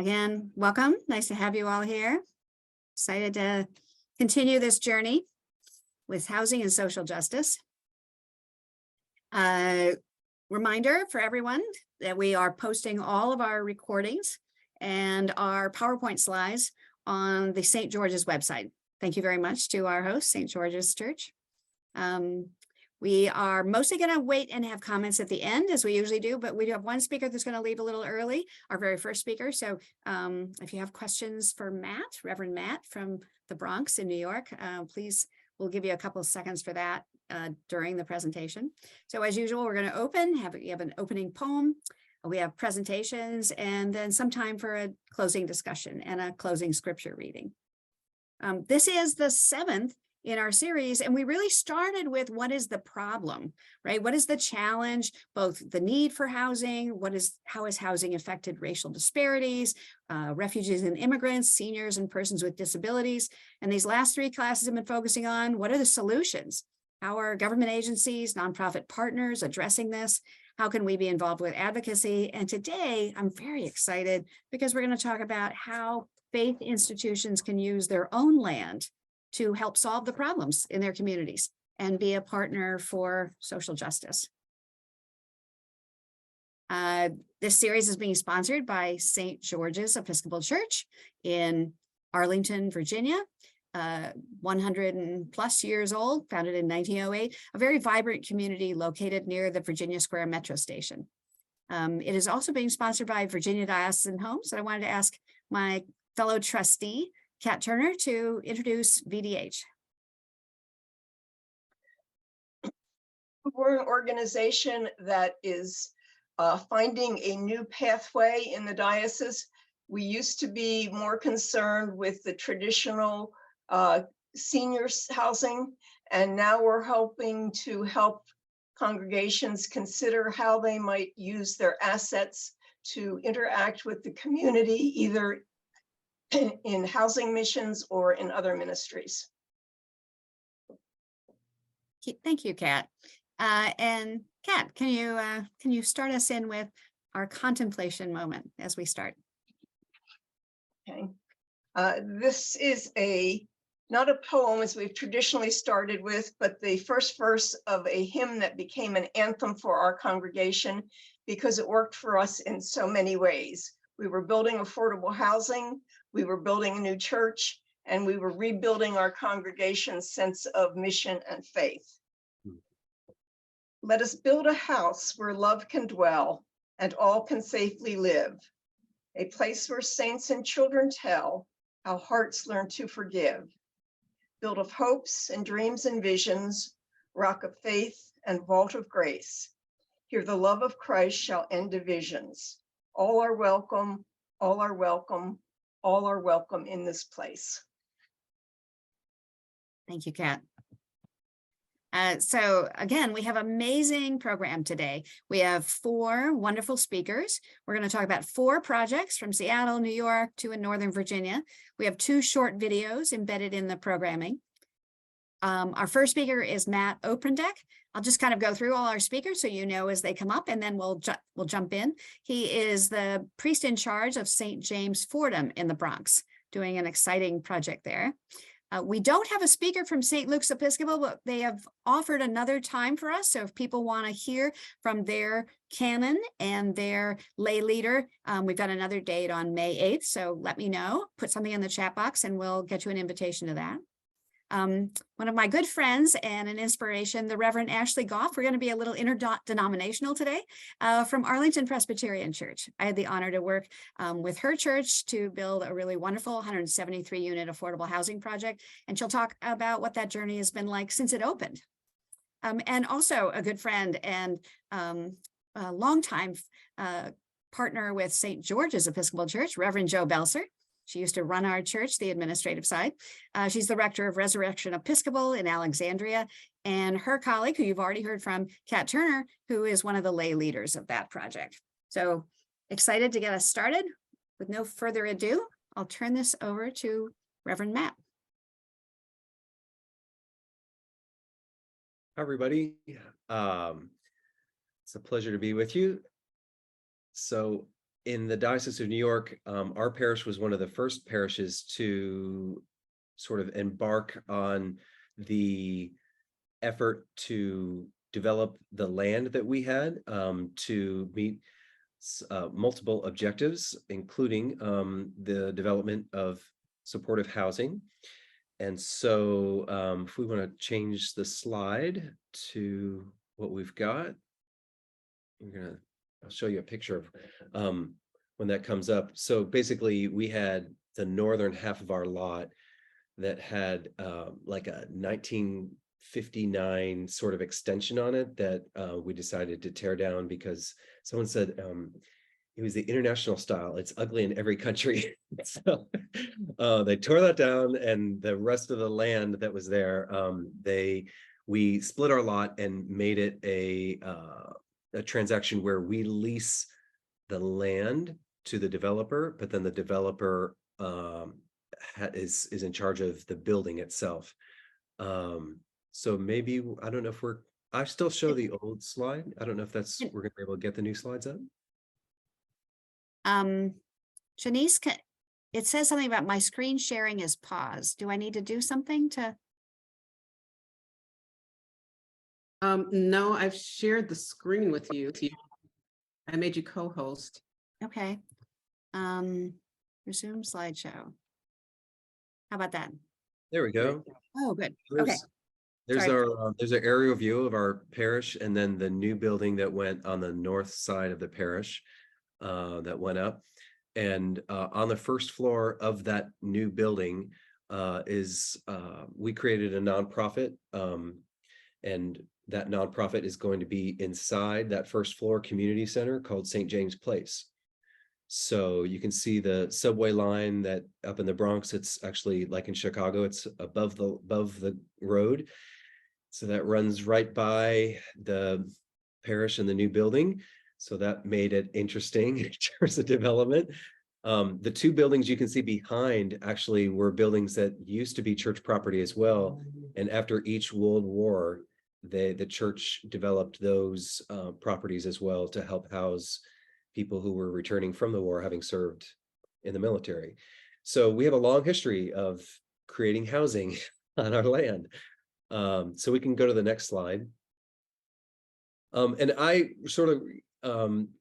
Again, welcome. Nice to have you all here. Excited to continue this journey with housing and social justice. Reminder for everyone that we are posting all of our recordings and our PowerPoint slides on the St. George's website. Thank you very much to our host, St. George's Church. We are mostly going to wait and have comments at the end, as we usually do, but we do have one speaker that's going to leave a little early, our very first speaker. So if you have questions for Matt, Reverend Matt from the Bronx in New York, please, we'll give you a couple of seconds for that during the presentation. So as usual, we're going to we have an opening poem, we have presentations, and then some time for a closing discussion and a closing scripture reading. This is the 7th in our series, and we really started with what is the problem, right? What is the challenge, both the need for housing, how has housing affected racial disparities, refugees and immigrants, seniors and persons with disabilities. And these last 3 classes have been focusing on what are the solutions? How are government agencies, nonprofit partners addressing this? How can we be involved with advocacy? And today I'm very excited because we're going to talk about how faith institutions can use their own land to help solve the problems in their communities and be a partner for social justice. This series is being sponsored by St. George's Episcopal Church in Arlington, Virginia, 100+ years old, founded in 1908, a very vibrant community located near the Virginia Square Metro Station. It is also being sponsored by Virginia Diocesan Homes, and I wanted to ask my fellow trustee, Kat Turner, to introduce VDH. We're an organization that is finding a new pathway in the diocese. We used to be more concerned with the traditional seniors housing, and now we're helping to help congregations consider how they might use their assets to interact with the community, either in housing missions or in other ministries. Thank you, Kat. And Kat, can you start us in with our contemplation moment as we start? Okay. This is not a poem as we've traditionally started with, but the first verse of a hymn that became an anthem for our congregation because it worked for us in so many ways. We were building affordable housing, we were building a new church, and we were rebuilding our congregation's sense of mission and faith. Let us build a house where love can dwell and all can safely live, a place where saints and children tell how hearts learn to forgive. Built of hopes and dreams and visions, rock of faith and vault of grace. Here the love of Christ shall end divisions. All are welcome, all are welcome, all are welcome in this place. Thank you, Kat. So again, we have an amazing program today. We have 4 wonderful speakers. We're going to talk about 4 projects from Seattle, New York to in Northern Virginia. We have 2 short videos embedded in the programming. Our first speaker is Matt Oprendeck. I'll just kind of go through all our speakers so you know as they come up, and then we'll jump in. He is the priest in charge of St. James Fordham in the Bronx, doing an exciting project there. We don't have a speaker from St. Luke's Episcopal, but they have offered another time for us. So if people want to hear from their canon and their lay leader, we've got another date on May 8th. So let me know, put something in the chat box and we'll get you an invitation to that. One of my good friends and an inspiration, the Reverend Ashley Goff. We're going to be a little interdenominational today from Arlington Presbyterian Church. I had the honor to work with her church to build a really wonderful 173 unit affordable housing project. And she'll talk about what that journey has been like since it opened. And also a good friend and a longtime partner with St. George's Episcopal Church, Reverend Joe Belser. She used to run our church, the administrative side. She's the rector of Resurrection Episcopal in Alexandria, and her colleague, who you've already heard from, Kat Turner, who is one of the lay leaders of that project. So excited to get us started. With no further ado, I'll turn this over to Reverend Matt. Hi, everybody. It's a pleasure to be with you. So in the Diocese of New York, our parish was one of the first parishes to sort of embark on the effort to develop the land that we had, to meet multiple objectives, including the development of supportive housing. And so if we want to change the slide to what we've got, I'll show you a picture of when that comes up. So basically we had the northern half of our lot that had like a 1959 sort of extension on it that we decided to tear down because someone said it was the international style. It's ugly in every country. So they tore that down, and the rest of the land that was there, we split our lot and made it a transaction where we lease the land to the developer, but then the developer is in charge of the building itself. So maybe, I don't know if I still show the old slide. I don't know if we're gonna be able to get the new slides up. Janice, it says something about my screen sharing is paused. Do I need to do something to? No, I've shared the screen with you. I made you co-host. Okay. Resume slideshow. How about that? There we go. Oh, good. Okay. There's Sorry. there's an aerial view of our parish, and then the new building that went on the north side of the parish that went up. And on the first floor of that new building we created a nonprofit, and that nonprofit is going to be inside that first floor community center called St. James Place. So you can see the subway line that up in the Bronx, it's actually like in Chicago, it's above the road. So that runs right by the parish and the new building. So that made it interesting in terms of development. The two buildings you can see behind actually were buildings that used to be church property as well. And after each World War, the church developed those properties as well to help house people who were returning from the war, having served in the military. So we have a long history of creating housing on our land. So we can go to the next slide. And I sort of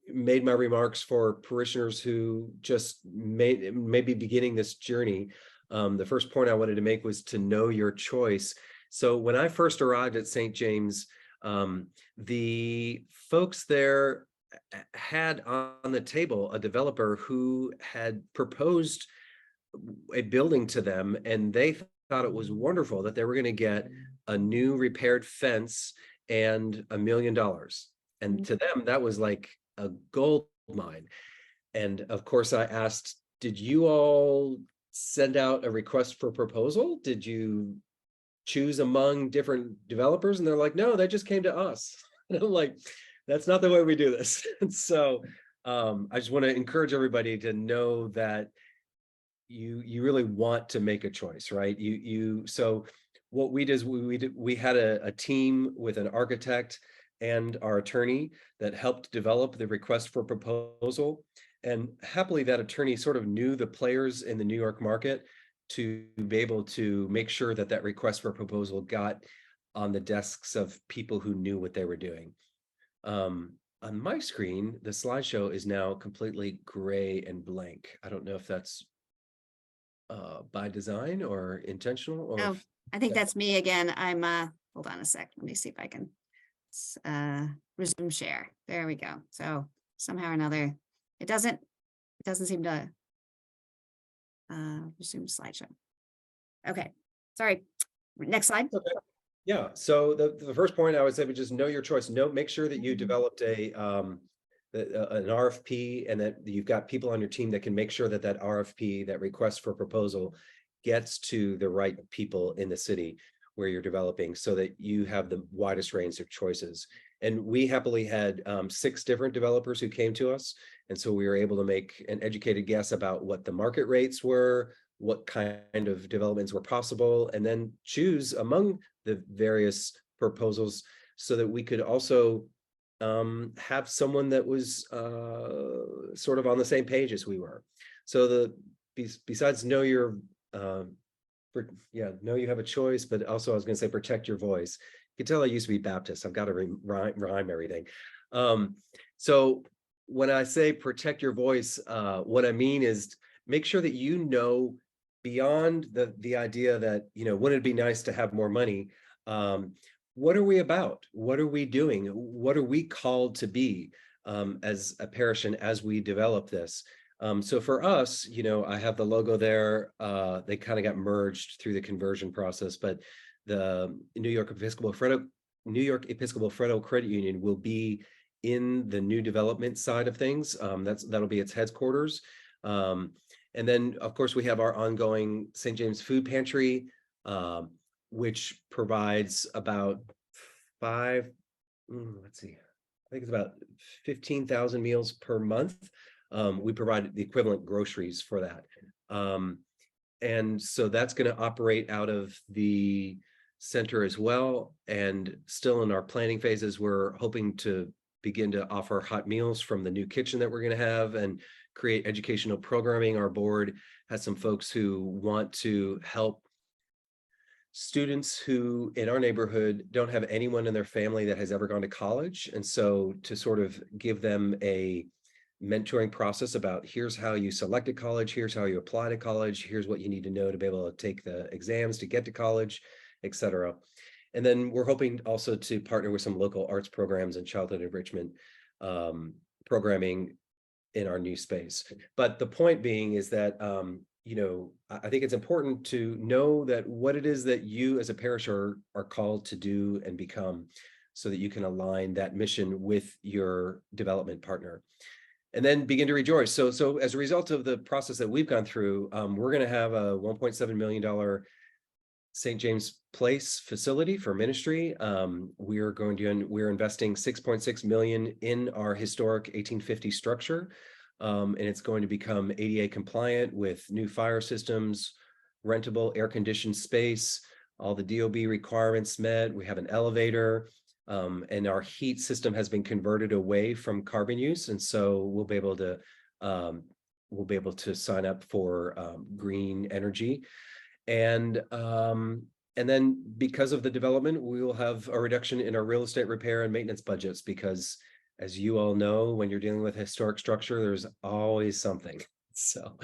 made my remarks for parishioners who just may be beginning this journey. The first point I wanted to make was to know your choice. So when I first arrived at St. James, the folks there had on the table a developer who had proposed a building to them, and they thought it was wonderful that they were going to get a new repaired fence and $1 million. And to them, that was like a gold mine. And of course, I asked, did you all send out a request for proposal? Did you choose among different developers? And they're like, no, they just came to us. And I'm like, that's not the way we do this. And so I just want to encourage everybody to know that you really want to make a choice, right? So what we did is we had a team with an architect and our attorney that helped develop the request for proposal. And happily, that attorney sort of knew the players in the New York market to be able to make sure that that request for proposal got on the desks of people who knew what they were doing. On my screen, the slideshow is now completely gray and blank. I don't know if that's by design or intentional, or Oh, I think that's me again. I'm hold on a sec. Let me see if I can resume share. There we go. So somehow or another, it doesn't seem to resume slideshow. Okay, sorry. Next slide. Okay. Yeah. So the first point I would say would just know your choice. Make sure that you developed an RFP, and that you've got people on your team that can make sure that that RFP, that request for proposal, gets to the right people in the city where you're developing, so that you have the widest range of choices. And we happily had 6 different developers who came to us. And so we were able to make an educated guess about what the market rates were, what kind of developments were possible, and then choose among the various proposals so that we could also have someone that was sort of on the same page as we were. So besides know your know you have a choice, but also I was going to say protect your voice. You can tell I used to be Baptist. I've got to rhyme everything. So when I say protect your voice, what I mean is make sure that you know beyond the idea that, wouldn't it be nice to have more money? What are we about? What are we doing? What are we called to be as a parish and as we develop this? So for us, I have the logo there. They kind of got merged through the conversion process, but the New York Episcopal Federal Credit Union will be in the new development side of things. That'll be its headquarters. And then, of course, we have our ongoing St. James Food Pantry, which provides about I think it's about 15,000 meals per month. We provide the equivalent groceries for that. And so that's going to operate out of the center as well. And still in our planning phases, we're hoping to begin to offer hot meals from the new kitchen that we're going to have and create educational programming. Our board has some folks who want to help students who in our neighborhood don't have anyone in their family that has ever gone to college. And so to sort of give them a mentoring process about here's how you select a college, here's how you apply to college, here's what you need to know to be able to take the exams to get to college, etc. And then we're hoping also to partner with some local arts programs and childhood enrichment programming in our new space. But the point being is that, I think it's important to know that what it is that you as a parish are called to do and become so that you can align that mission with your development partner. And then begin to rejoice. So as a result of the process that we've gone through, we're going to have a $1.7 million St. James Place facility for ministry. We're investing $6.6 million in our historic 1850 structure. And it's going to become ADA compliant with new fire systems, rentable air-conditioned space, all the DOB requirements met. We have an elevator. And our heat system has been converted away from carbon use, and so we'll be able to sign up for green energy, and then because of the development, we will have a reduction in our real estate repair and maintenance budgets because, as you all know, when you're dealing with historic structure, there's always something. So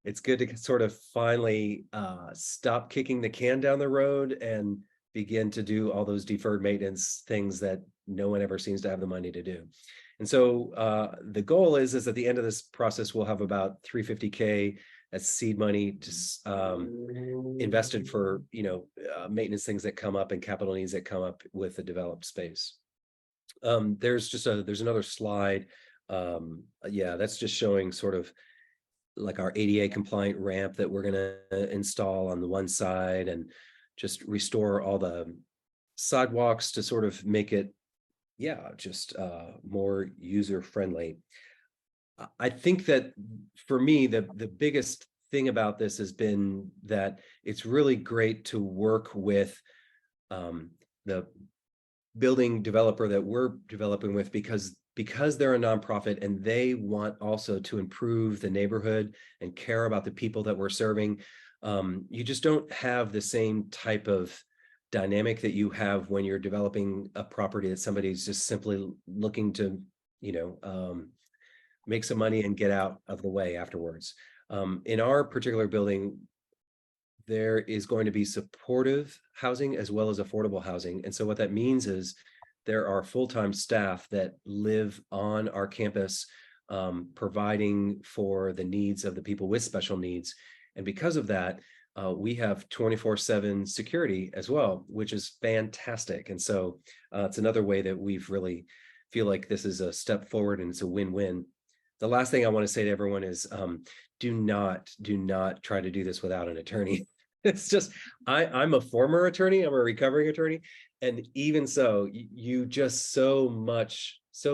it's good to sort of finally stop kicking the can down the road and begin to do all those deferred maintenance things that no one ever seems to have the money to do. And so the goal is at the end of this process, we'll have about $350K as seed money to invested for, maintenance things that come up and capital needs that come up with the developed space. There's another slide. That's just showing sort of like our ADA compliant ramp that we're going to install on the one side and just restore all the sidewalks to sort of make it, just more user friendly. I think that for me, the biggest thing about this has been that it's really great to work with the building developer that we're developing with because they're a nonprofit and they want also to improve the neighborhood and care about the people that we're serving. You just don't have the same type of dynamic that you have when you're developing a property that somebody's just simply looking to, make some money and get out of the way afterwards. In our particular building, there is going to be supportive housing as well as affordable housing. And so what that means is there are full-time staff that live on our campus, providing for the needs of the people with special needs. And because of that, we have 24/7 security as well, which is fantastic. And so it's another way that we've really feel like this is a step forward and it's a win-win. The last thing I want to say to everyone is do not try to do this without an attorney. It's just, I'm a former attorney, I'm a recovering attorney. And even so, you just so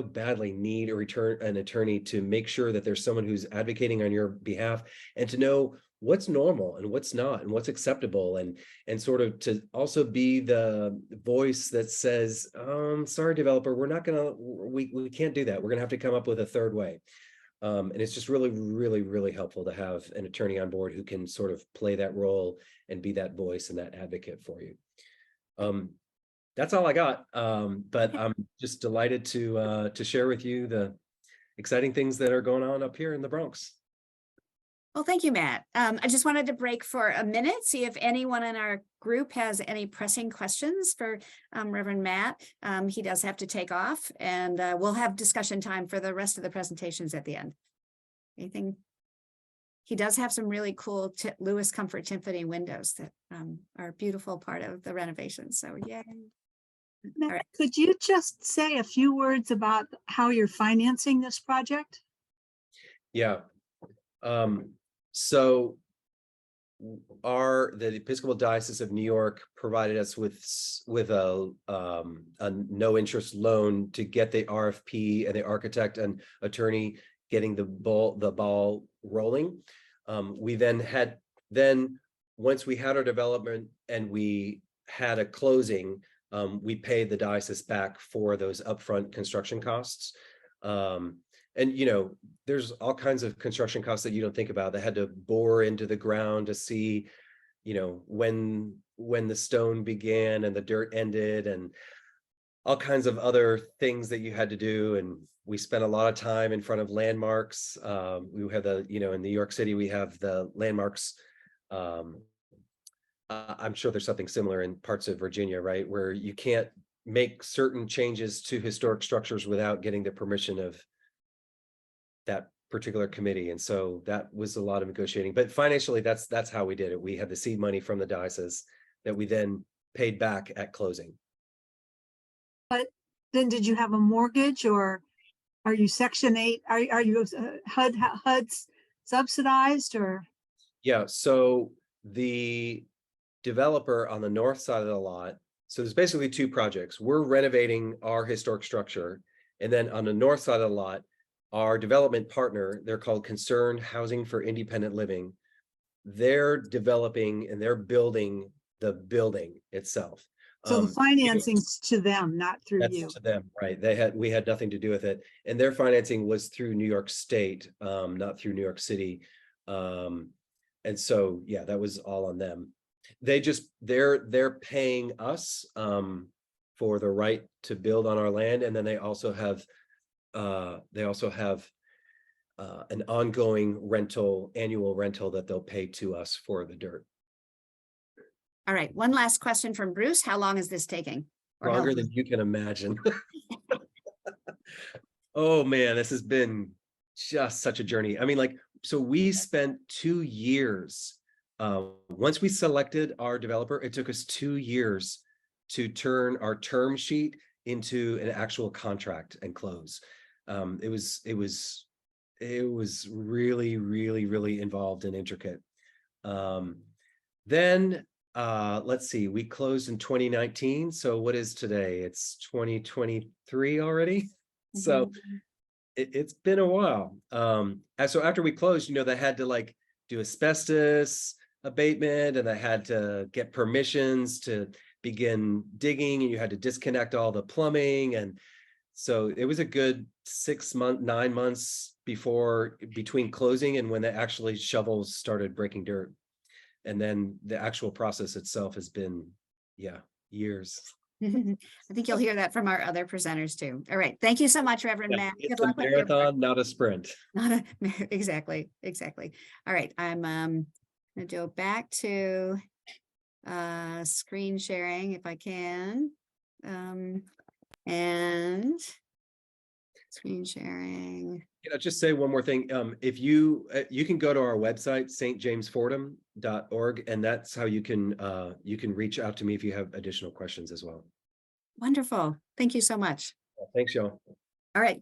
badly need an attorney to make sure that there's someone who's advocating on your behalf and to know what's normal and what's not and what's acceptable and sort of to also be the voice that says, sorry, developer, we can't do that. We're gonna have to come up with a third way. And it's just really, really, really helpful to have an attorney on board who can sort of play that role and be that voice and that advocate for you. That's all I got. But I'm just delighted to share with you the exciting things that are going on up here in the Bronx. Well, thank you, Matt. I just wanted to break for a minute, see if anyone in our group has any pressing questions for Reverend Matt. He does have to take off, and we'll have discussion time for the rest of the presentations at the end. Anything? He does have some really cool Lewis Comfort Tiffany windows that are a beautiful part of the renovation. So yay. Matt, right. could you just say a few words about how you're financing this project? Yeah. So the Episcopal Diocese of New York provided us with a no interest loan to get the RFP and the architect and attorney getting the ball rolling. We then once we had our development and we had a closing, we paid the diocese back for those upfront construction costs. And there's all kinds of construction costs that you don't think about. They had to bore into the ground to see, when the stone began and the dirt ended, and all kinds of other things that you had to do. And we spent a lot of time in front of landmarks. We have in New York City, we have the landmarks. I'm sure there's something similar in parts of Virginia, right? Where you can't make certain changes to historic structures without getting the permission of that particular committee. And so that was a lot of negotiating, but financially that's how we did it. We had the seed money from the diocese that we then paid back at closing. But then did you have a mortgage, or are you Section 8? Are you HUD's subsidized, or? Yeah, so the developer on the north side of the lot, so there's basically two projects. We're renovating our historic structure, and then on the north side of the lot, our development partner, they're called Concerned Housing for Independent Living. They're developing and they're building the building itself. So the financing's to them, not through That's you. to them, right? We had nothing to do with it, and their financing was through New York State, not through New York City. And so yeah, that was all on them. They're paying us for the right to build on our land, and then they also have an ongoing annual rental that they'll pay to us for the dirt. All right, one last question from Bruce. How long is this taking? Or Longer than you can imagine. Oh man, this has been just such a journey. I mean, so we spent 2 years. Once we selected our developer, it took us 2 years to turn our term sheet into an actual contract and close. It was really, really, really involved and intricate. Then let's see, we closed in 2019. So what is today? It's 2023 already. So it's been a while. And so after we closed, they had to do asbestos abatement, and they had to get permissions to begin digging, and you had to disconnect all the plumbing. And so it was a good 9 months between closing and when the actually shovels started breaking dirt. And then the actual process itself has been, years. I think you'll hear that from our other presenters too. All right. Thank you so much, Reverend Matt. It's Good a luck with your marathon, not a sprint. Exactly. All right. I'm gonna go back to screen sharing if I can. And screen sharing. Just say one more thing. If you can go to our website, stjamesfordham.org, and that's how you can reach out to me if you have additional questions as well. Wonderful. Thank you so much. Thanks, y'all. All right.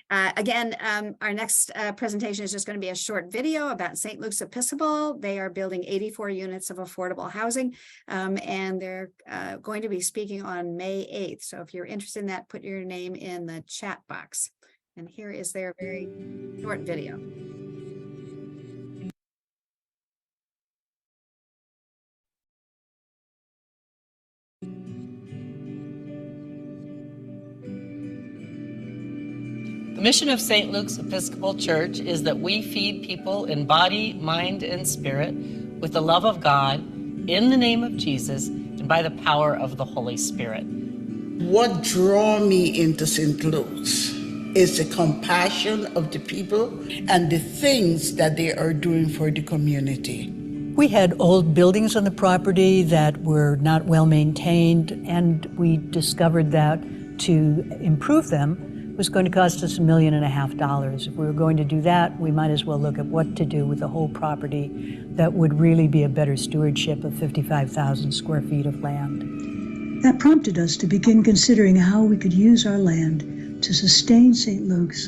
Again, our next presentation is just going to be a short video about St. Luke's Episcopal. They are building 84 units of affordable housing, and they're going to be speaking on May 8th. So if you're interested in that, put your name in the chat box. And here is their very short video. The mission of St. Luke's Episcopal Church is that we feed people in body, mind, and spirit with the love of God, in the name of Jesus, and by the power of the Holy Spirit. What drew me into St. Luke's is the compassion of the people and the things that they are doing for the community. We had old buildings on the property that were not well maintained, and we discovered that to improve them was going to cost us $1.5 million. If we were going to do that, we might as well look at what to do with the whole property that would really be a better stewardship of 55,000 square feet of land. That prompted us to begin considering how we could use our land to sustain St. Luke's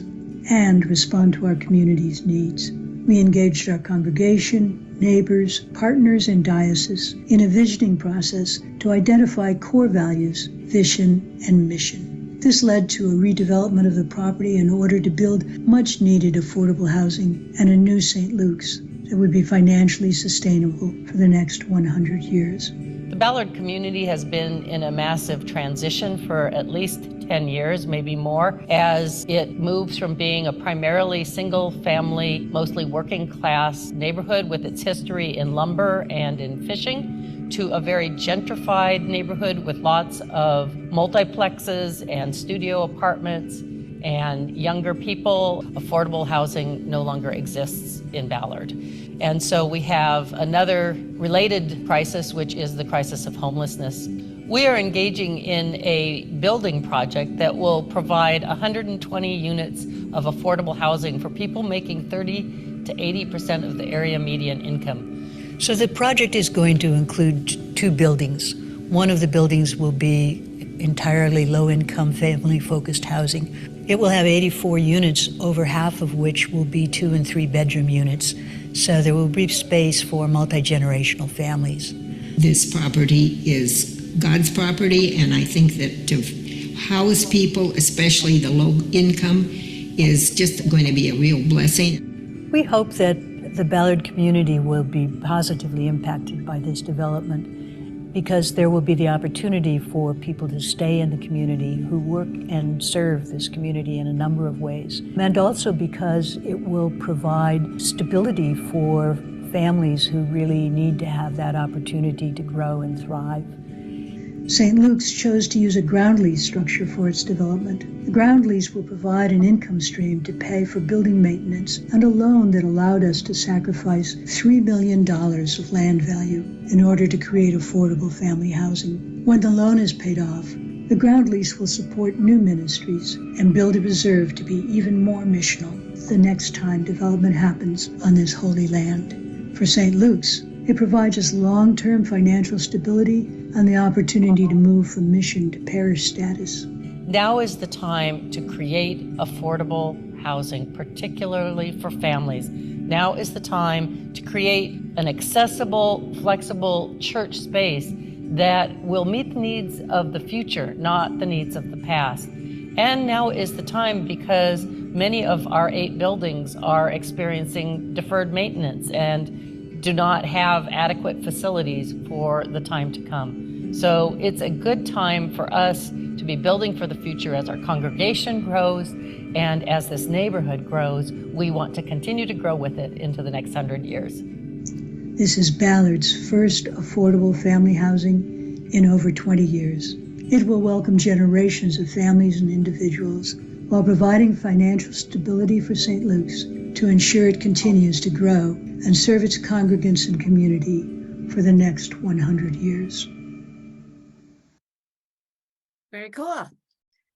and respond to our community's needs. We engaged our congregation, neighbors, partners, and diocese in a visioning process to identify core values, vision, and mission. This led to a redevelopment of the property in order to build much-needed affordable housing and a new St. Luke's that would be financially sustainable for the next 100 years. The Ballard community has been in a massive transition for at least 10 years, maybe more, as it moves from being a primarily single-family, mostly working-class neighborhood with its history in lumber and in fishing, to a very gentrified neighborhood with lots of multiplexes and studio apartments and younger people. Affordable housing no longer exists in Ballard. And so we have another related crisis, which is the crisis of homelessness. We are engaging in a building project that will provide 120 units of affordable housing for people making 30 to 80% of the area median income. So the project is going to include 2 buildings. One of the buildings will be entirely low-income, family-focused housing. It will have 84 units, over half of which will be 2- and 3-bedroom units. So there will be space for multi-generational families. This property is God's property, and I think that to house people, especially the low income, is just going to be a real blessing. We hope that the Ballard community will be positively impacted by this development, because there will be the opportunity for people to stay in the community who work and serve this community in a number of ways. And also because it will provide stability for families who really need to have that opportunity to grow and thrive. St. Luke's chose to use a ground lease structure for its development. The ground lease will provide an income stream to pay for building maintenance and a loan that allowed us to sacrifice $3 million of land value in order to create affordable family housing. When the loan is paid off, the ground lease will support new ministries and build a reserve to be even more missional the next time development happens on this holy land. For St. Luke's, it provides us long-term financial stability and the opportunity to move from mission to parish status. Now is the time to create affordable housing, particularly for families. Now is the time to create an accessible, flexible church space that will meet the needs of the future, not the needs of the past. And now is the time because many of our 8 buildings are experiencing deferred maintenance and do not have adequate facilities for the time to come. So it's a good time for us to be building for the future as our congregation grows and as this neighborhood grows. We want to continue to grow with it into the next 100 years. This is Ballard's first affordable family housing in over 20 years. It will welcome generations of families and individuals while providing financial stability for St. Luke's to ensure it continues to grow and serve its congregants and community for the next 100 years. Very cool. All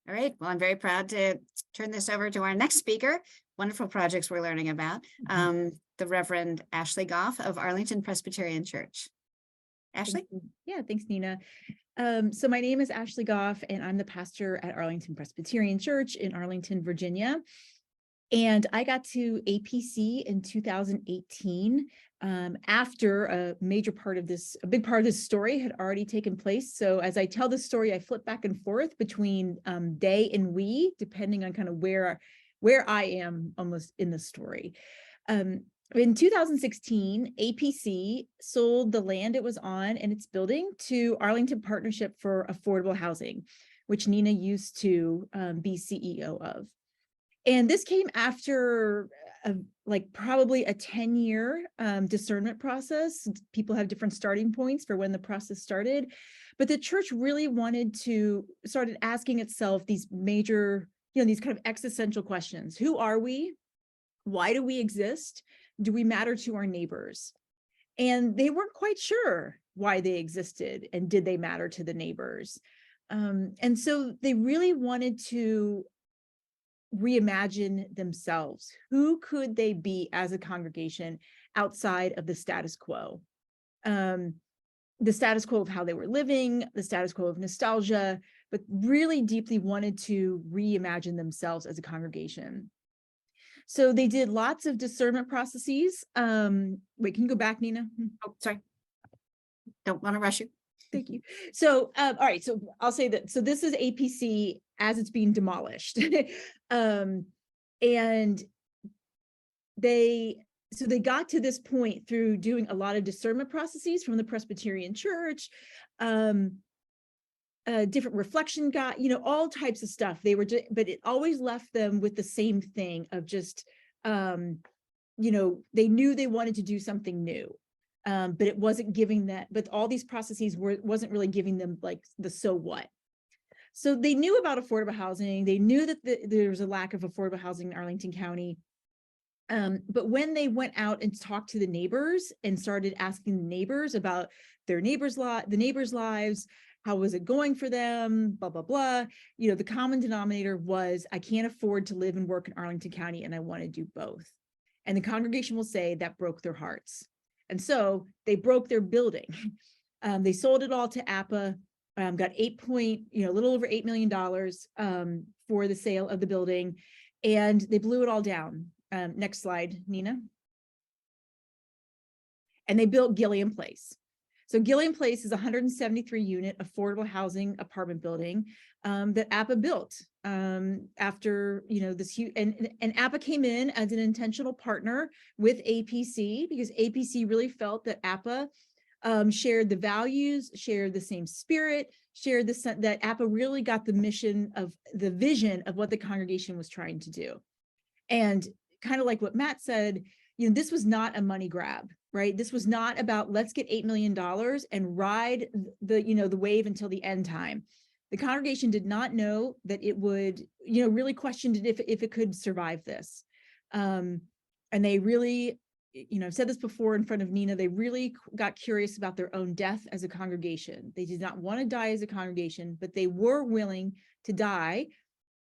right. Well, I'm very proud to turn this over to our next speaker. Wonderful projects we're learning about. The Reverend Ashley Goff of Arlington Presbyterian Church. Ashley? Yeah, thanks, Nina. So my name is Ashley Goff, and I'm the pastor at Arlington Presbyterian Church in Arlington, Virginia. And I got to APC in 2018 after a big part of this story had already taken place. So as I tell the story, I flip back and forth between they and we, depending on kind of where I am almost in the story. In 2016, APC sold the land it was on and its building to Arlington Partnership for Affordable Housing, which Nina used to be CEO of. And this came after like probably a 10-year discernment process. People have different starting points for when the process started, but the church really started asking itself these major, these kind of existential questions. Who are we? Why do we exist? Do we matter to our neighbors? And they weren't quite sure why they existed and did they matter to the neighbors. And so they really wanted to reimagine themselves. Who could they be as a congregation outside of the status quo? The status quo of how they were living, the status quo of nostalgia, but really deeply wanted to reimagine themselves as a congregation. So they did lots of discernment processes. Wait, can you go back, Nina? Oh, sorry. Don't want to rush you. Thank you. So, all right, so I'll say that, so this is APC as it's being demolished. And they got to this point through doing a lot of discernment processes from the Presbyterian Church, different reflection all types of stuff. But it always left them with the same thing of just, they knew they wanted to do something new. But it wasn't giving that, but all these processes wasn't really giving them like the so what. So they knew about affordable housing. They knew that there was a lack of affordable housing in Arlington County. But when they went out and talked to the neighbors and started asking the neighbors about the neighbors' lives, how was it going for them, blah, blah, blah. The common denominator was, I can't afford to live and work in Arlington County and I want to do both. And the congregation will say that broke their hearts. And so they broke their building. They sold it all to APA, got a little over $8 million for the sale of the building, and they blew it all down. Next slide, Nina. And they built Gilliam Place. So Gilliam Place is a 173-unit affordable housing apartment building that APA built after this huge, and APA came in as an intentional partner with APC because APC really felt that APA shared the values, shared the same spirit, shared that APA really got the vision of what the congregation was trying to do. And kind of like what Matt said, this was not a money grab, right? This was not about let's get $8 million and ride the wave until the end time. The congregation did not know that it would, really questioned it if it could survive this. And they really, I've said this before in front of Nina, they really got curious about their own death as a congregation. They did not want to die as a congregation, but they were willing to die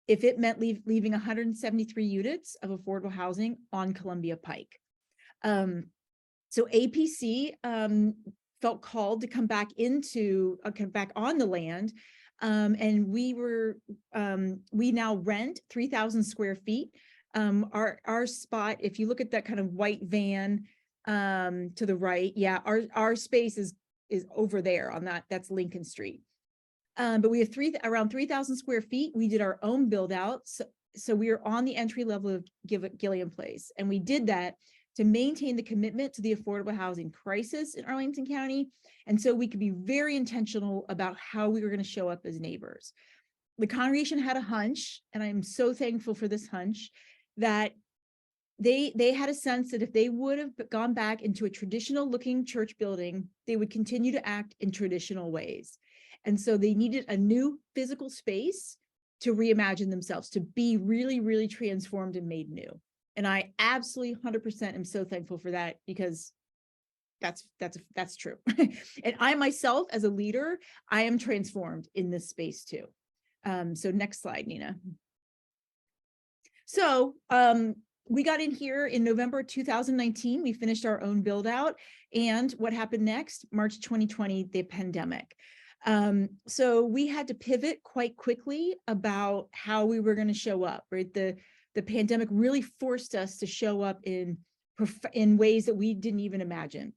if it meant leaving 173 units of affordable housing on Columbia Pike. So APC felt called to come back on the land. And we now rent 3,000 square feet. Our spot, if you look at that kind of white van to the right, our space is over there on that's Lincoln Street. But we have around 3,000 square feet. We did our own build out. So we are on the entry level of Gilliam Place. And we did that to maintain the commitment to the affordable housing crisis in Arlington County. And so we could be very intentional about how we were going to show up as neighbors. The congregation had a hunch, and I'm so thankful for this hunch, that they had a sense that if they would have gone back into a traditional looking church building, they would continue to act in traditional ways. And so they needed a new physical space to reimagine themselves, to be really, really transformed and made new. And I absolutely 100% am so thankful for that, because that's true. And I myself, as a leader, I am transformed in this space too. So next slide, Nina. So we got in here in November 2019. We finished our own build out. And what happened next? March 2020, the pandemic. So we had to pivot quite quickly about how we were going to show up, right? The pandemic really forced us to show up in ways that we didn't even imagine.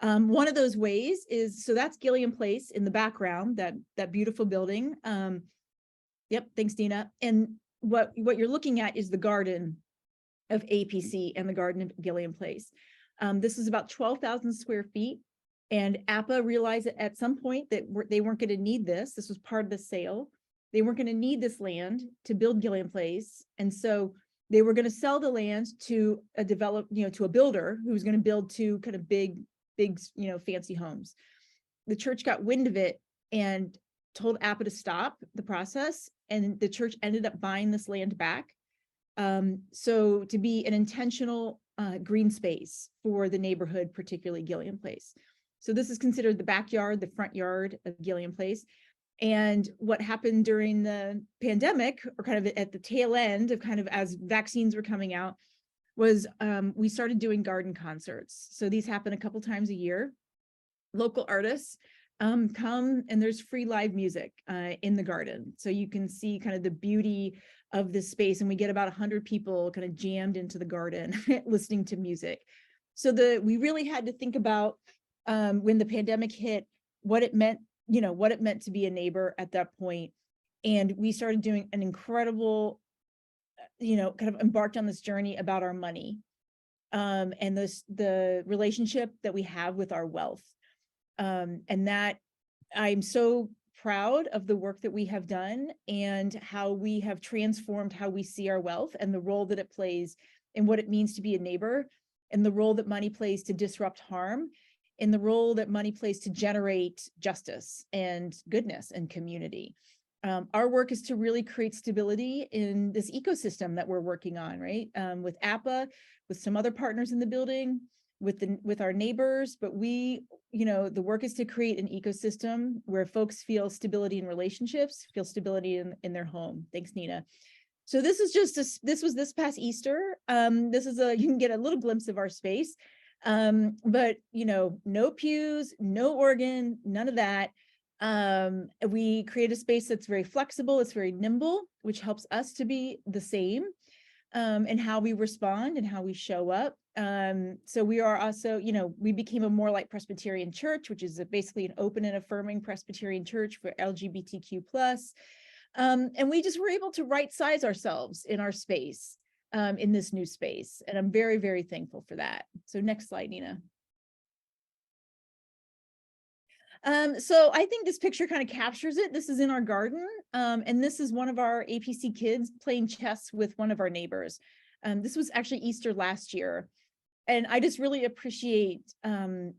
One of those ways is, so that's Gilliam Place in the background, that beautiful building. Yep, thanks, Dina. And what you're looking at is the garden of APC and the garden of Gilliam Place. This is about 12,000 square feet. And APA realized at some point that they weren't going to need this. This was part of the sale. they weren't going to need this land to build Gilliam Place. And so they were going to sell the land to a to a builder who was going to build 2 kind of big, fancy homes. The church got wind of it and told APA to stop the process. And the church ended up buying this land back. So to be an intentional green space for the neighborhood, particularly Gilliam Place. So this is considered the backyard, the front yard of Gilliam Place. And what happened during the pandemic, or kind of at the tail end of kind of as vaccines were coming out, was we started doing garden concerts. So these happen a couple times a year. Local artists come, and there's free live music in the garden. So you can see kind of the beauty of this space. And we get about 100 people kind of jammed into the garden listening to music. So we really had to think about when the pandemic hit, what it meant to be a neighbor at that point. And we started doing an incredible, kind of embarked on this journey about our money and the relationship that we have with our wealth. And that I'm so proud of the work that we have done and how we have transformed how we see our wealth and the role that it plays in what it means to be a neighbor, and the role that money plays to disrupt harm, and the role that money plays to generate justice and goodness and community. Our work is to really create stability in this ecosystem that we're working on, right? With APA, with some other partners in the building, with our neighbors, but the work is to create an ecosystem where folks feel stability in relationships, feel stability in their home. Thanks, Nina. So this is this was this past Easter. You can get a little glimpse of our space, but no pews, no organ, none of that. We create a space that's very flexible, it's very nimble, which helps us to be the same in how we respond and how we show up. So we are also, we became a More Light Presbyterian church, which is basically an open and affirming Presbyterian church for LGBTQ+. And we just were able to right size ourselves in our space, in this new space. And I'm very, very thankful for that. So next slide, Nina. So I think this picture kind of captures it. This is in our garden. And this is one of our APC kids playing chess with one of our neighbors. This was actually Easter last year. And I just really appreciate the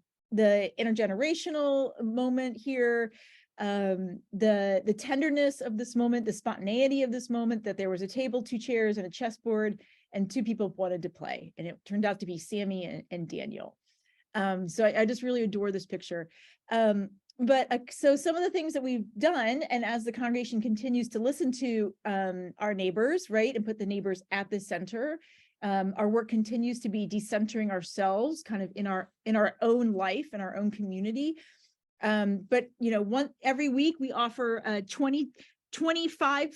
intergenerational moment here, the tenderness of this moment, the spontaneity of this moment, that there was a table, 2 chairs, and a chessboard, and 2 people wanted to play. And it turned out to be Sammy and Daniel. So I just really adore this picture. So some of the things that we've done, and as the congregation continues to listen to our neighbors, right, and put the neighbors at the center, our work continues to be decentering ourselves kind of in our own life and our own community. But every week we offer 25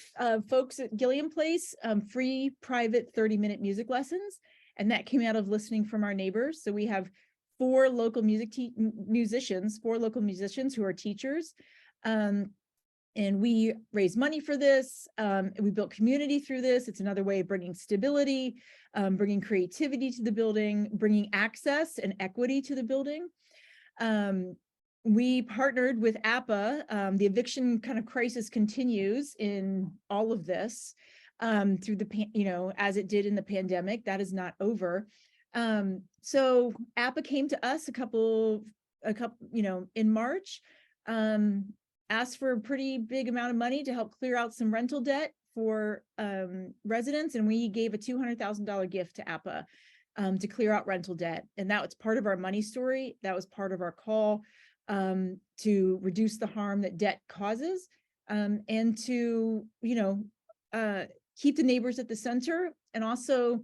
folks at Gilliam Place free private 30-minute music lessons, and that came out of listening from our neighbors. So we have 4 local musicians who are teachers. And we raise money for this. We built community through this. It's another way of bringing stability, bringing creativity to the building, bringing access and equity to the building. We partnered with APA. The eviction kind of crisis continues in all of this through as it did in the pandemic. That is not over. So APA came to us a couple, in March, asked for a pretty big amount of money to help clear out some rental debt for residents. And we gave a $200,000 gift to APA to clear out rental debt. And that was part of our money story. That was part of our call to reduce the harm that debt causes, and to, keep the neighbors at the center, and also,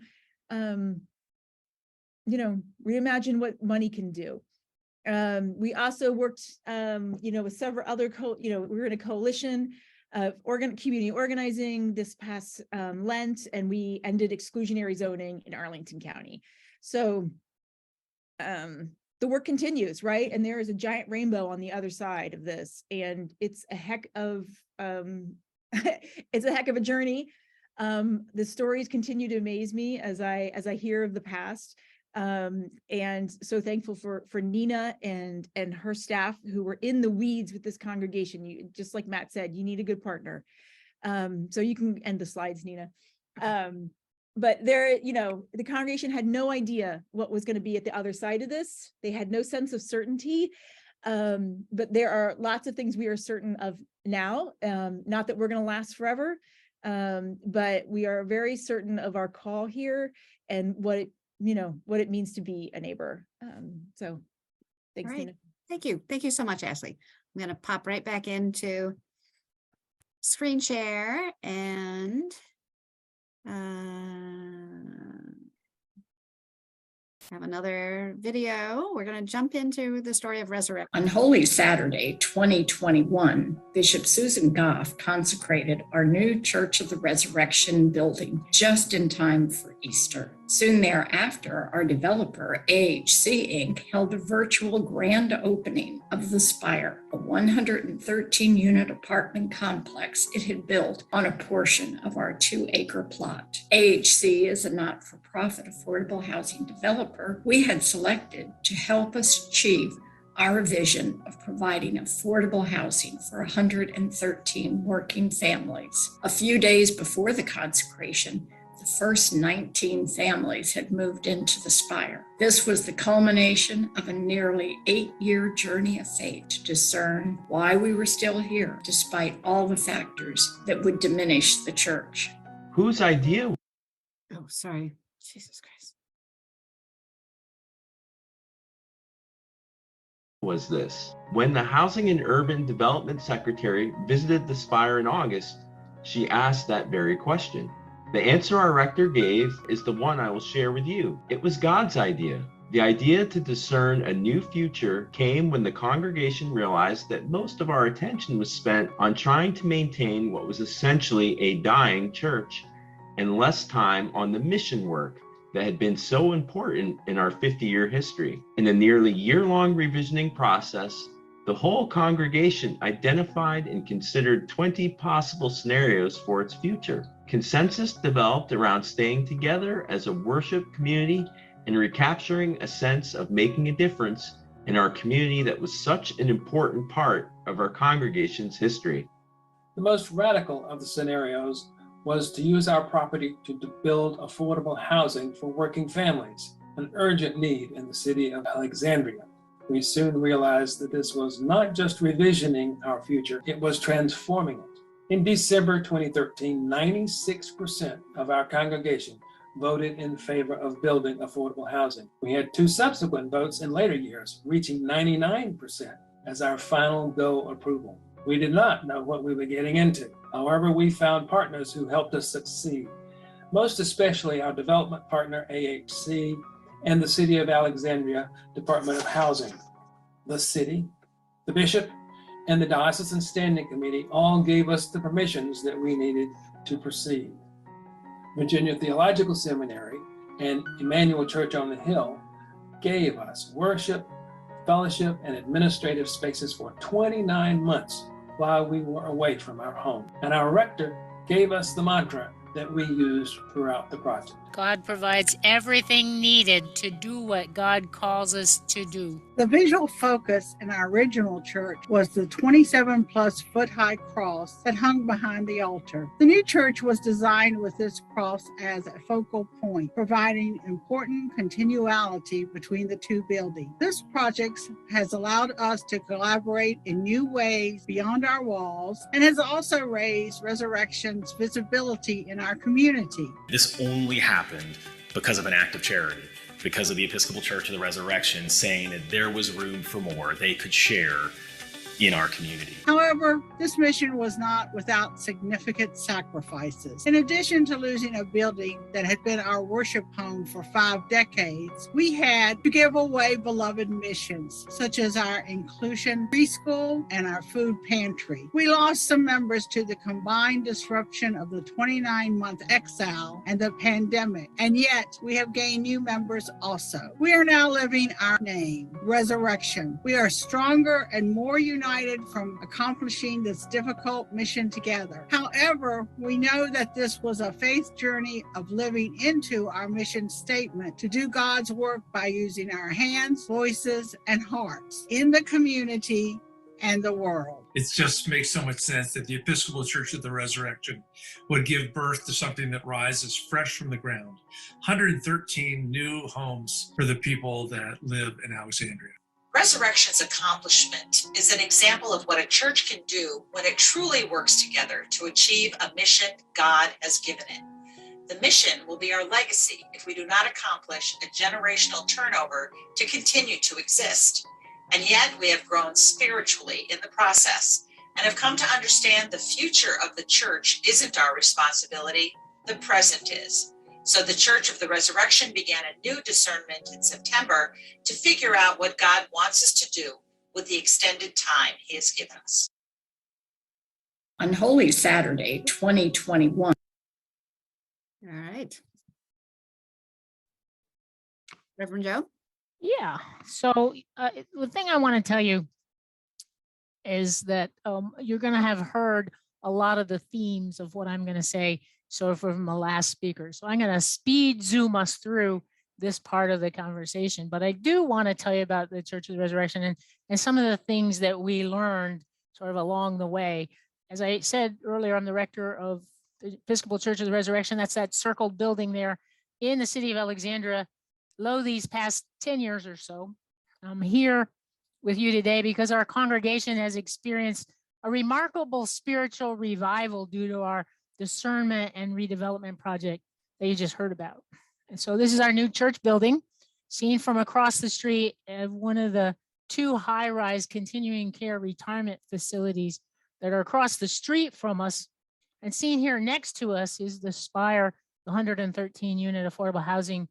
reimagine what money can do. We also worked, with several other, we were in a coalition of community organizing this past Lent, and we ended exclusionary zoning in Arlington County. So the work continues, right? And there is a giant rainbow on the other side of this, and it's a heck of a journey. The stories continue to amaze me as I hear of the past. And so thankful for Nina and her staff who were in the weeds with this congregation. Just like Matt said, you need a good partner. So you can end the slides, Nina. But there, the congregation had no idea what was going to be at the other side of this. They had no sense of certainty. But there are lots of things we are certain of now, not that we're going to last forever, but we are very certain of our call here and what it means to be a neighbor. So thanks, All right. Nina. Thank you. Thank you so much, Ashley. I'm going to pop right back into screen share and have another video. We're going to jump into the story of resurrection. On Holy Saturday, 2021, Bishop Susan Goff consecrated our new Church of the Resurrection building just in time for Easter. Soon thereafter, our developer, AHC Inc., held a virtual grand opening of the Spire, a 113-unit apartment complex it had built on a portion of our 2-acre plot. AHC is a not-for-profit affordable housing developer we had selected to help us achieve our vision of providing affordable housing for 113 working families. A few days before the consecration, the first 19 families had moved into the Spire. This was the culmination of a nearly 8-year journey of faith to discern why we were still here, despite all the factors that would diminish the church. Whose idea? Oh, sorry. Jesus Christ. Was this? When the Housing and Urban Development Secretary visited the Spire in August, she asked that very question. The answer our rector gave is the one I will share with you. It was God's idea. The idea to discern a new future came when the congregation realized that most of our attention was spent on trying to maintain what was essentially a dying church, and less time on the mission work that had been so important in our 50-year history. In a nearly year-long revisioning process, the whole congregation identified and considered 20 possible scenarios for its future. Consensus developed around staying together as a worship community and recapturing a sense of making a difference in our community that was such an important part of our congregation's history. The most radical of the scenarios was to use our property to build affordable housing for working families, an urgent need in the city of Alexandria. We soon realized that this was not just revisioning our future, it was transforming it. In December 2013, 96% of our congregation voted in favor of building affordable housing. We had 2 subsequent votes in later years, reaching 99% as our final go approval. We did not know what we were getting into. However, we found partners who helped us succeed, most especially our development partner, AHC, and the City of Alexandria Department of Housing. The city, the bishop, and the Diocesan Standing Committee all gave us the permissions that we needed to proceed. Virginia Theological Seminary and Emmanuel Church on the Hill gave us worship, fellowship, and administrative spaces for 29 months while we were away from our home. And our rector gave us the mantra that we used throughout the project. God provides everything needed to do what God calls us to do. The visual focus in our original church was the 27-plus foot high cross that hung behind the altar. The new church was designed with this cross as a focal point, providing important continuality between the 2 buildings. This project has allowed us to collaborate in new ways beyond our walls and has also raised Resurrection's visibility in our community. This only happened because of an act of charity, because of the Episcopal Church of the Resurrection saying that there was room for more they could share in our community. However, this mission was not without significant sacrifices. In addition to losing a building that had been our worship home for 5 decades, we had to give away beloved missions, such as our inclusion preschool and our food pantry. We lost some members to the combined disruption of the 29-month exile and the pandemic, and yet we have gained new members also. We are now living our name, Resurrection. We are stronger and more united from accomplishing this difficult mission together. However, we know that this was a faith journey of living into our mission statement to do God's work by using our hands, voices, and hearts in the community and the world. It just makes so much sense that the Episcopal Church of the Resurrection would give birth to something that rises fresh from the ground. 113 new homes for the people that live in Alexandria. Resurrection's accomplishment is an example of what a church can do when it truly works together to achieve a mission God has given it. The mission will be our legacy if we do not accomplish a generational turnover to continue to exist. And yet we have grown spiritually in the process and have come to understand the future of the church isn't our responsibility, the present is. So the Church of the Resurrection began a new discernment in September to figure out what God wants us to do with the extended time he has given us. On Holy Saturday, 2021. All right. Reverend Joe? Yeah. So the thing I want to tell you is that you're going to have heard a lot of the themes of what I'm going to say sort of from the last speaker. So I'm going to speed zoom us through this part of the conversation. But I do want to tell you about the Church of the Resurrection and some of the things that we learned sort of along the way. As I said earlier, I'm the rector of the Episcopal Church of the Resurrection. That's that circled building there in the city of Alexandria. These past 10 years or so, I'm here with you today because our congregation has experienced a remarkable spiritual revival due to our discernment and redevelopment project that you just heard about. And so this is our new church building, seen from across the street of one of the 2 high-rise continuing care retirement facilities that are across the street from us. And seen here next to us is the Spire, the 113 unit affordable housing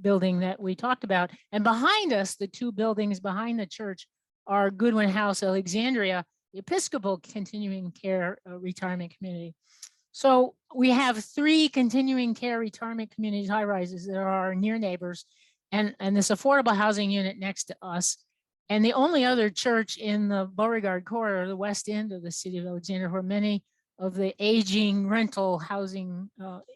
building that we talked about. And behind us, the 2 buildings behind the church are Goodwin House, Alexandria, the Episcopal continuing care retirement community. So we have 3 continuing care retirement communities, high rises that are our near neighbors, and this affordable housing unit next to us. And the only other church in the Beauregard corridor, the west end of the city of Alexandria, where many of the aging rental housing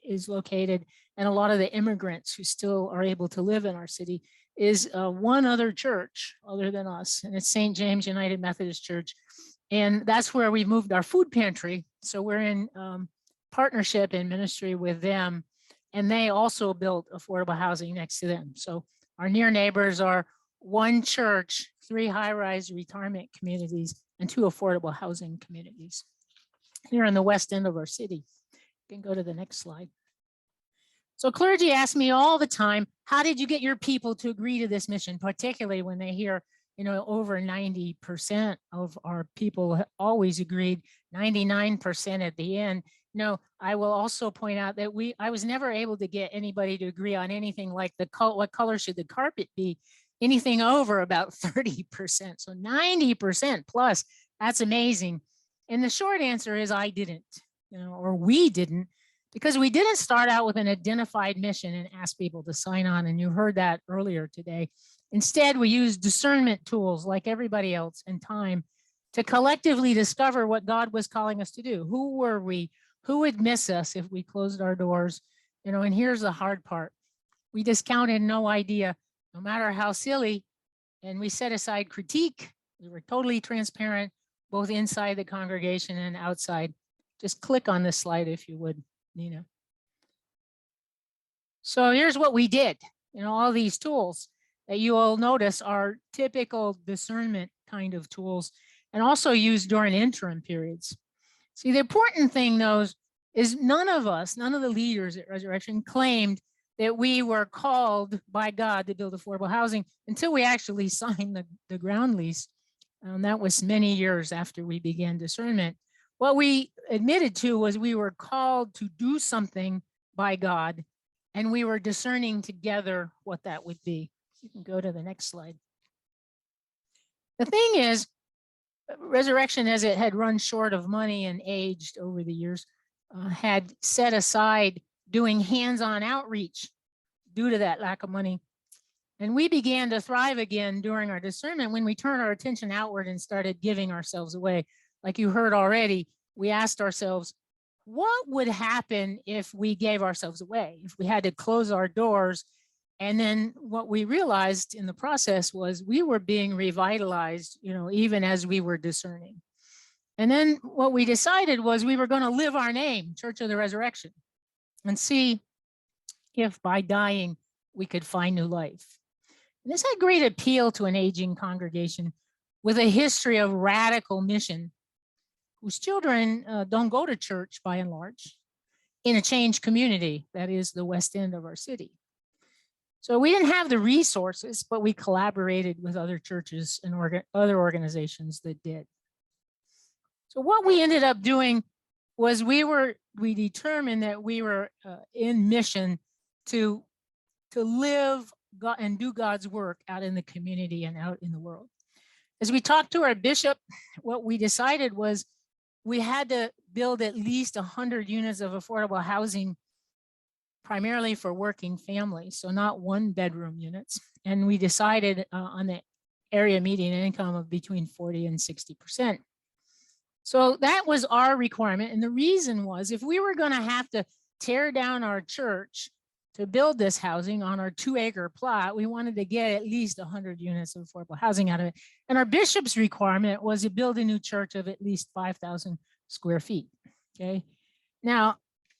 is located, and a lot of the immigrants who still are able to live in our city, is one other church other than us, and it's St. James United Methodist Church. And that's where we moved our food pantry. So we're in partnership and ministry with them, and they also built affordable housing next to them. So our near neighbors are 1 church, 3 high-rise retirement communities, and 2 affordable housing communities here in the west end of our city. You can go to the next slide. So clergy ask me all the time, how did you get your people to agree to this mission, particularly when they hear, over 90% of our people always agreed, 99% at the end. I will also point out that I was never able to get anybody to agree on anything like what color should the carpet be, anything over about 30%. So 90% plus, that's amazing. And the short answer is I didn't, or we didn't, because we didn't start out with an identified mission and ask people to sign on. And you heard that earlier today. Instead, we used discernment tools like everybody else and time to collectively discover what God was calling us to do. Who were we? Who would miss us if we closed our doors? And here's the hard part. We discounted no idea, no matter how silly, and we set aside critique. We were totally transparent, both inside the congregation and outside. Just click on this slide if you would, Nina. So here's what we did. All these tools that you will notice are typical discernment kind of tools and also used during interim periods. See, the important thing, though, is none of the leaders at Resurrection claimed that we were called by God to build affordable housing until we actually signed the ground lease. That was many years after we began discernment. What we admitted to was we were called to do something by God, and we were discerning together what that would be. You can go to the next slide. The thing is, Resurrection, as it had run short of money and aged over the years, had set aside doing hands-on outreach due to that lack of money. And we began to thrive again during our discernment when we turned our attention outward and started giving ourselves away. Like you heard already, we asked ourselves, what would happen if we gave ourselves away, if we had to close our doors? And then what we realized in the process was we were being revitalized, even as we were discerning. And then what we decided was we were going to live our name, Church of the Resurrection, and see if by dying we could find new life. And this had great appeal to an aging congregation with a history of radical mission, whose children don't go to church by and large, in a changed community, that is the west end of our city. So we didn't have the resources, but we collaborated with other churches and other organizations that did. So what we ended up doing was we determined that we were in mission to live God and do God's work out in the community and out in the world. As we talked to our bishop, what we decided was we had to build at least 100 units of affordable housing, primarily for working families, so not 1-bedroom units. And we decided on the area median income of between 40 and 60%. So that was our requirement. And the reason was if we were going to have to tear down our church to build this housing on our 2-acre plot, we wanted to get at least 100 units of affordable housing out of it. And our bishop's requirement was to build a new church of at least 5,000 square feet. Okay. Now,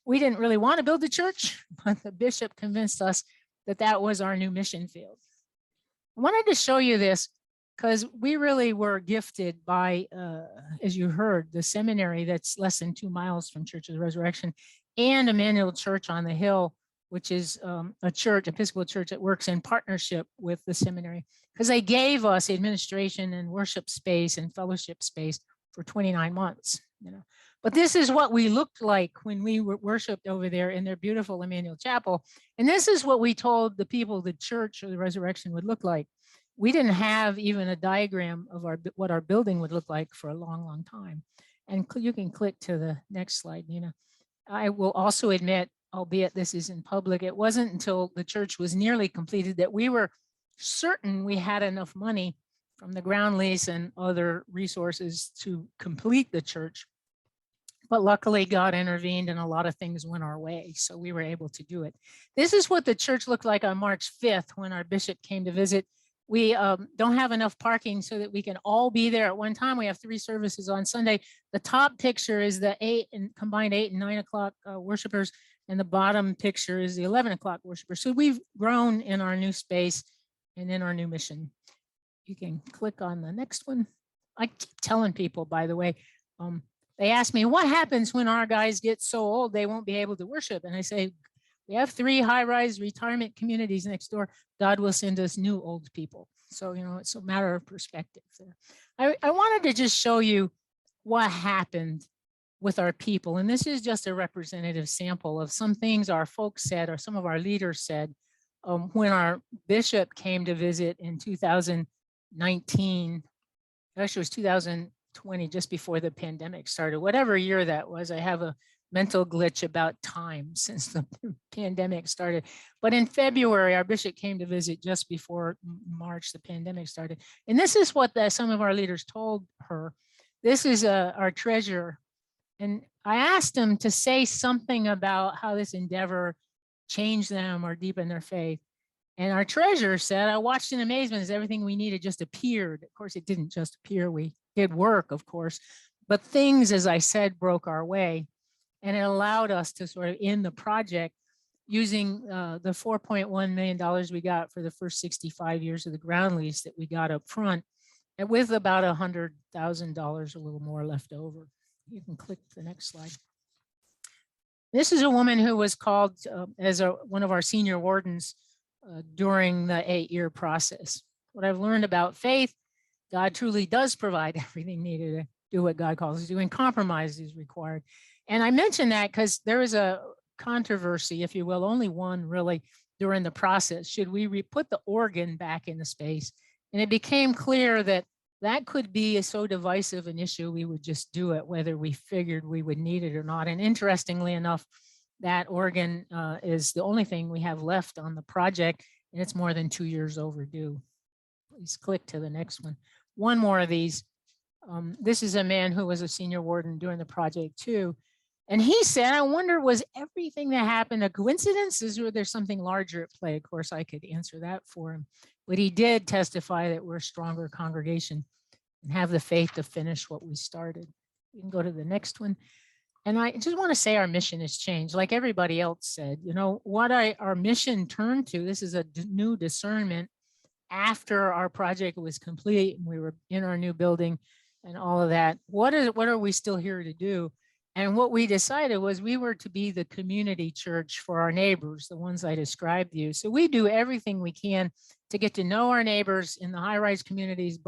we didn't really want to build the church, but the bishop convinced us that that was our new mission field. I wanted to show you this because we really were gifted by, as you heard, the seminary that's less than 2 miles from Church of the Resurrection and Emmanuel Church on the Hill, which is a church, Episcopal church that works in partnership with the seminary, because they gave us administration and worship space and fellowship space for 29 months. But this is what we looked like when we were worshiped over there in their beautiful Emmanuel Chapel. And this is what we told the people the Church of the Resurrection would look like. We didn't have even a diagram of what our building would look like for a long, long time. And you can click to the next slide, Nina. I will also admit, albeit this is in public, it wasn't until the church was nearly completed that we were certain we had enough money from the ground lease and other resources to complete the church. But luckily God intervened and a lot of things went our way, so we were able to do it. This is what the church looked like on March 5th when our bishop came to visit. We don't have enough parking so that we can all be there at one time. We have 3 services on Sunday. The top picture is the combined 8 and 9 o'clock worshipers. And the bottom picture is the 11 o'clock worshiper. So we've grown in our new space and in our new mission. You can click on the next one. I keep telling people, by the way, they ask me, what happens when our guys get so old they won't be able to worship? And I say, we have 3 high-rise retirement communities next door. God will send us new old people. So, it's a matter of perspective there. I wanted to just show you what happened with our people. And this is just a representative sample of some things our folks said or some of our leaders said when our bishop came to visit in 2019. Actually, it was 2020, just before the pandemic started. Whatever year that was, I have a mental glitch about time since the pandemic started. But in February, our bishop came to visit just before March, the pandemic started. And this is what some of our leaders told her. This is our treasurer. And I asked him to say something about how this endeavor changed them or deepened their faith. And our treasurer said, I watched in amazement as everything we needed just appeared. Of course, it didn't just appear. We did work, of course, but things, as I said, broke our way. And it allowed us to sort of end the project using the $4.1 million we got for the first 65 years of the ground lease that we got up front, and with about $100,000, a little more left over. You can click the next slide. This is a woman who was called as one of our senior wardens during the 8-year process. What I've learned about faith, God truly does provide everything needed to do what God calls us to do, and compromise is required. And I mention that because there is a controversy, if you will, only one really during the process. Should we put the organ back into space? And it became clear that that could be so divisive an issue, we would just do it, whether we figured we would need it or not. And interestingly enough, that organ is the only thing we have left on the project, and it's more than 2 years overdue. Please click to the next one. One more of these. This is a man who was a senior warden during the project too. And he said, I wonder, was everything that happened a coincidence? Or there's something larger at play? Of course, I could answer that for him. But he did testify that we're a stronger congregation and have the faith to finish what we started. We can go to the next one. And I just want to say our mission has changed, like everybody else said. You know, what our mission turned to, this is a new discernment after our project was complete and we were in our new building and all of that. What are we still here to do? And what we decided was we were to be the community church for our neighbors, the ones I described to you. So we do everything we can to get to know our neighbors in the high-rise communities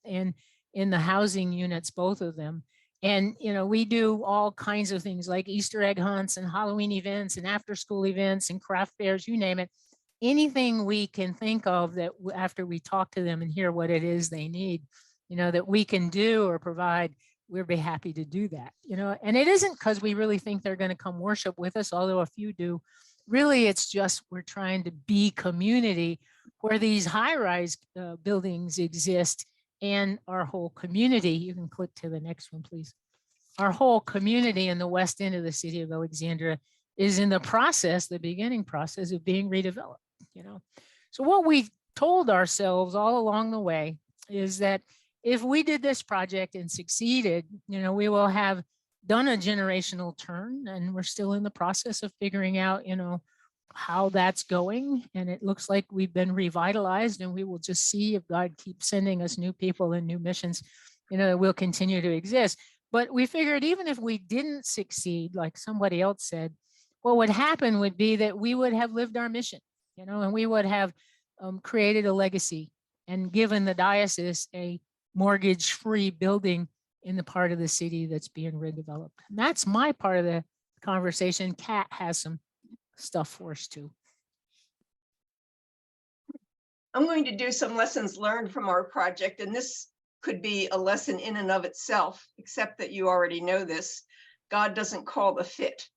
and in the housing units, both of them. And, you know, we do all kinds of things like Easter egg hunts and Halloween events and after school events and craft fairs, you name it. Anything we can think of that after we talk to them and hear what it is they need, you know, that we can do or provide, we'd be happy to do that, you know. And it isn't because we really think they're going to come worship with us, although a few do. Really, it's just we're trying to be community where these high-rise buildings exist. And our whole community, you can click to the next one, please. Our whole community in the west end of the city of Alexandria is in the process, the beginning process of being redeveloped, you know. So what we told ourselves all along the way is that if we did this project and succeeded, you know, we will have done a generational turn, and we're still in the process of figuring out, you know, how that's going. And it looks like we've been revitalized, and we will just see if God keeps sending us new people and new missions, you know, that will continue to exist. But we figured even if we didn't succeed, like somebody else said, what would happen would be that we would have lived our mission, you know, and we would have created a legacy and given the diocese a mortgage-free building in the part of the city that's being redeveloped. And that's my part of the conversation. Kat has some stuff for us too. I'm going to do some lessons learned from our project, and this could be a lesson in and of itself, except that you already know this. God doesn't call the fit.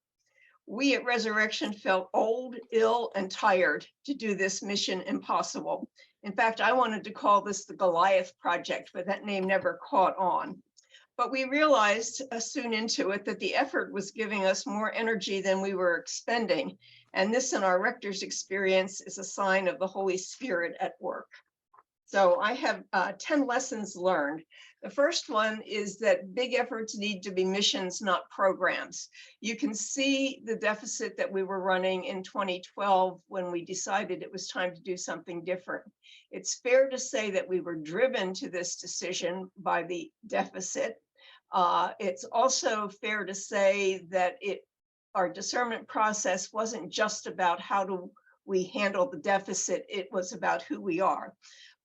We at Resurrection felt old, ill, and tired to do this mission impossible. In fact, I wanted to call this the Goliath Project, but that name never caught on. But we realized soon into it that the effort was giving us more energy than we were expending. And this, in our rector's experience, is a sign of the Holy Spirit at work. So I have 10 lessons learned. The first one is that big efforts need to be missions, not programs. You can see the deficit that we were running in 2012 when we decided it was time to do something different. It's fair to say that we were driven to this decision by the deficit. It's also fair to say that our discernment process wasn't just about how do we handle the deficit, it was about who we are.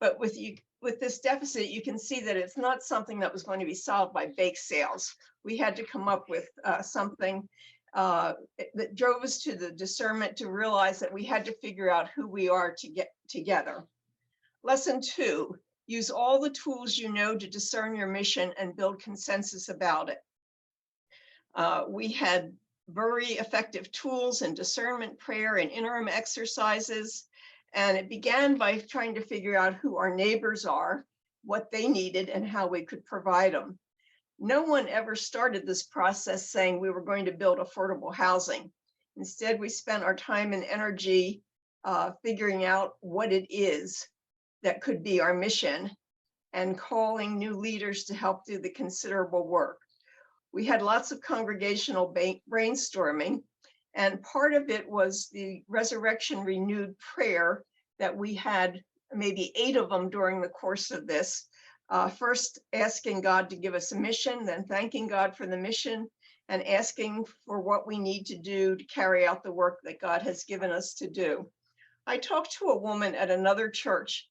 But with this deficit, you can see that it's not something that was going to be solved by bake sales. We had to come up with something that drove us to the discernment to realize that we had to figure out who we are to get together. Lesson 2, use all the tools you know to discern your mission and build consensus about it. We had very effective tools in discernment, prayer, and interim exercises. And it began by trying to figure out who our neighbors are, what they needed, and how we could provide them. No one ever started this process saying we were going to build affordable housing. Instead, we spent our time and energy figuring out what it is that could be our mission and calling new leaders to help do the considerable work. We had lots of congregational brainstorming, and part of it was the Resurrection Renewed prayer that we had maybe 8 of them during the course of this. First, asking God to give us a mission, then thanking God for the mission, and asking for what we need to do to carry out the work that God has given us to do. I talked to a woman at another church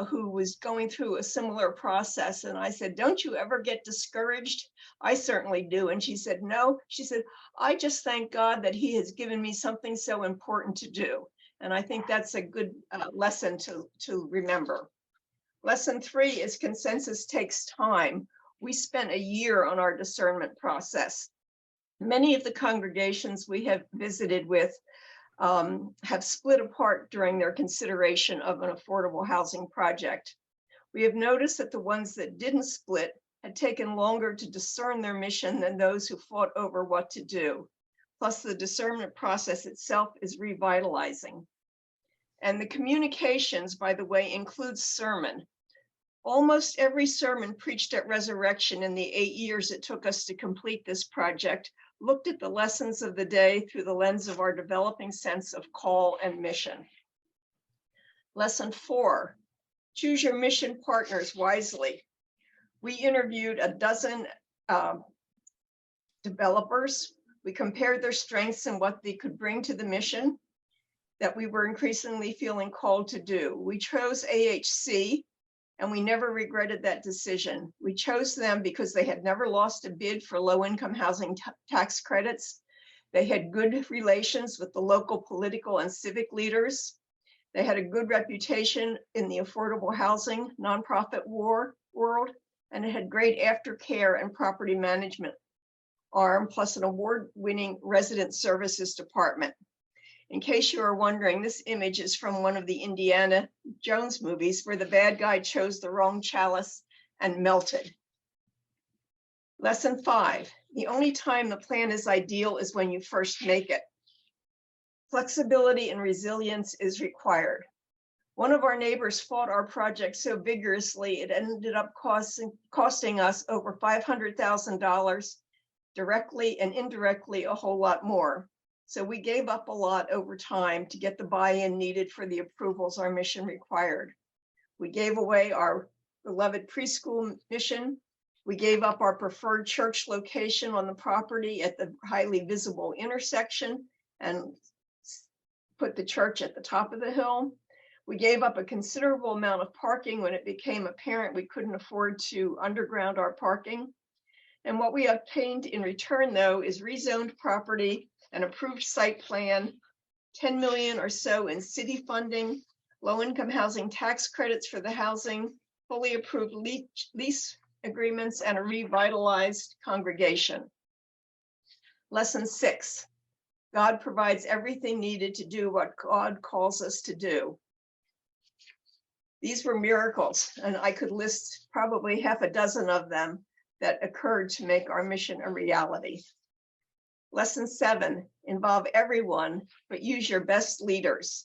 who was going through a similar process. And I said, don't you ever get discouraged? I certainly do. And she said, no. She said, I just thank God that he has given me something so important to do. And I think that's a good lesson to remember. Lesson 3 is consensus takes time. We spent a year on our discernment process. Many of the congregations we have visited with have split apart during their consideration of an affordable housing project. We have noticed that the ones that didn't split had taken longer to discern their mission than those who fought over what to do. Plus, the discernment process itself is revitalizing. And the communications, by the way, includes sermon. Almost every sermon preached at Resurrection in the 8 years it took us to complete this project looked at the lessons of the day through the lens of our developing sense of call and mission. Lesson 4, choose your mission partners wisely. We interviewed a dozen developers. We compared their strengths and what they could bring to the mission that we were increasingly feeling called to do. We chose AHC, and we never regretted that decision. We chose them because they had never lost a bid for low-income housing tax credits. They had good relations with the local political and civic leaders. They had a good reputation in the affordable housing nonprofit world, and it had great aftercare and property management arm, plus an award-winning resident services department. In case you are wondering, this image is from one of the Indiana Jones movies where the bad guy chose the wrong chalice and melted. Lesson 5, the only time the plan is ideal is when you first make it. Flexibility and resilience is required. One of our neighbors fought our project so vigorously, it ended up costing us over $500,000, directly and indirectly a whole lot more. So we gave up a lot over time to get the buy-in needed for the approvals our mission required. We gave away our beloved preschool mission. We gave up our preferred church location on the property at the highly visible intersection and put the church at the top of the hill. We gave up a considerable amount of parking when it became apparent we couldn't afford to underground our parking. And what we obtained in return, though, is rezoned property, an approved site plan, 10 million or so in city funding, low-income housing tax credits for the housing, fully approved lease agreements, and a revitalized congregation. Lesson 6, God provides everything needed to do what God calls us to do. These were miracles, and I could list probably half a dozen of them that occurred to make our mission a reality. Lesson 7, involve everyone, but use your best leaders.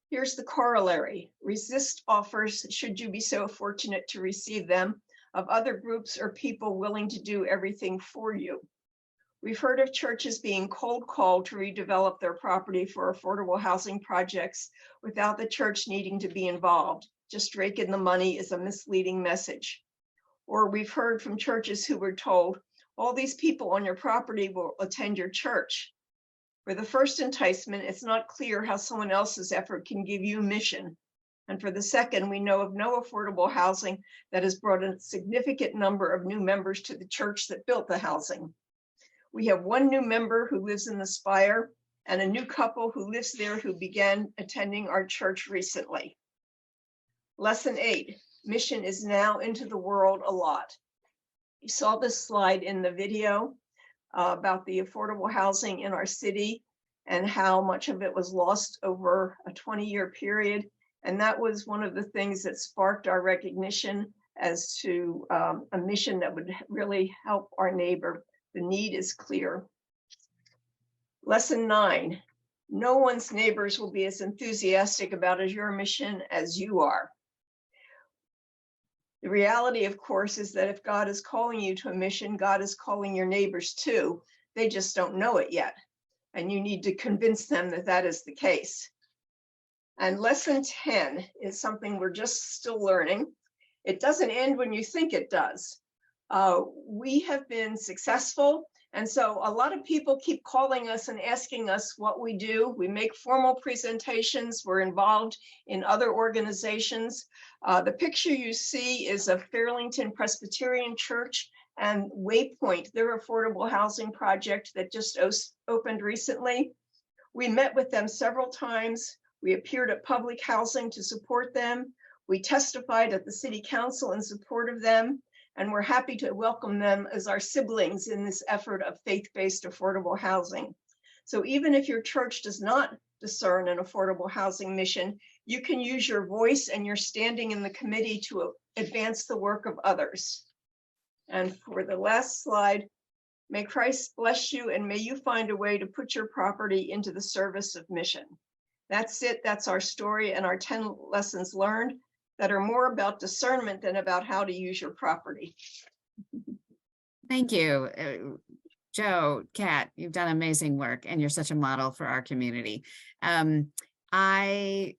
Here's the corollary. Resist offers, should you be so fortunate to receive them, of other groups or people willing to do everything for you. We've heard of churches being cold called to redevelop their property for affordable housing projects without the church needing to be involved. Just rake in the money is a misleading message. Or we've heard from churches who were told, all these people on your property will attend your church. For the first enticement, it's not clear how someone else's effort can give you mission. And for the second, we know of no affordable housing that has brought a significant number of new members to the church that built the housing. We have one new member who lives in the Spire and a new couple who lives there who began attending our church recently. Lesson 8, mission is now into the world a lot. You saw this slide in the video about the affordable housing in our city and how much of it was lost over a 20-year period. And that was one of the things that sparked our recognition as to a mission that would really help our neighbor. The need is clear. Lesson 9, no one's neighbors will be as enthusiastic about your mission as you are. The reality, of course, is that if God is calling you to a mission, God is calling your neighbors too. They just don't know it yet. And you need to convince them that that is the case. And lesson 10 is something we're just still learning. It doesn't end when you think it does. We have been successful. And so a lot of people keep calling us and asking us what we do. We make formal presentations. We're involved in other organizations. The picture you see is of Fairlington Presbyterian Church and Waypoint, their affordable housing project that just opened recently. We met with them several times. We appeared at public housing to support them. We testified at the city council in support of them. And we're happy to welcome them as our siblings in this effort of faith-based affordable housing. So even if your church does not discern an affordable housing mission, you can use your voice and your standing in the committee to advance the work of others. And for the last slide, may Christ bless you and may you find a way to put your property into the service of mission. That's it. That's our story and our 10 lessons learned. that are more about discernment than about how to use your property. Thank you. Joe, Kat, you've done amazing work and you're such a model for our community. I